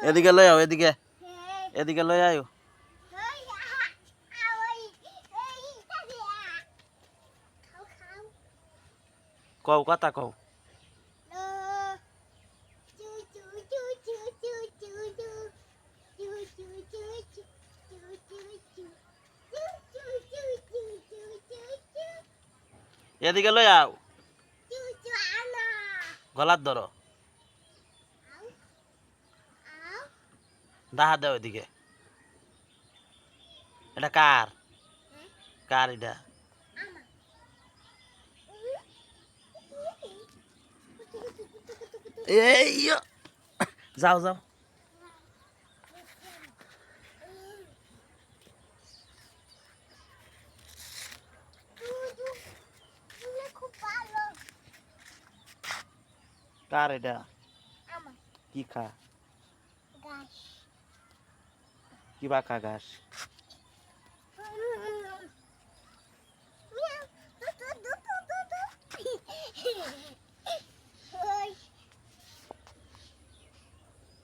এদিকে লই আও এদিকে এদিকে লই আয়ো কও কথা কও এদিকে লই আও গলার ধরো দাহা দাও এদিকে এটা কার কার এটা এই যাও যাও কার এটা কি খা কি বা খা ঘাস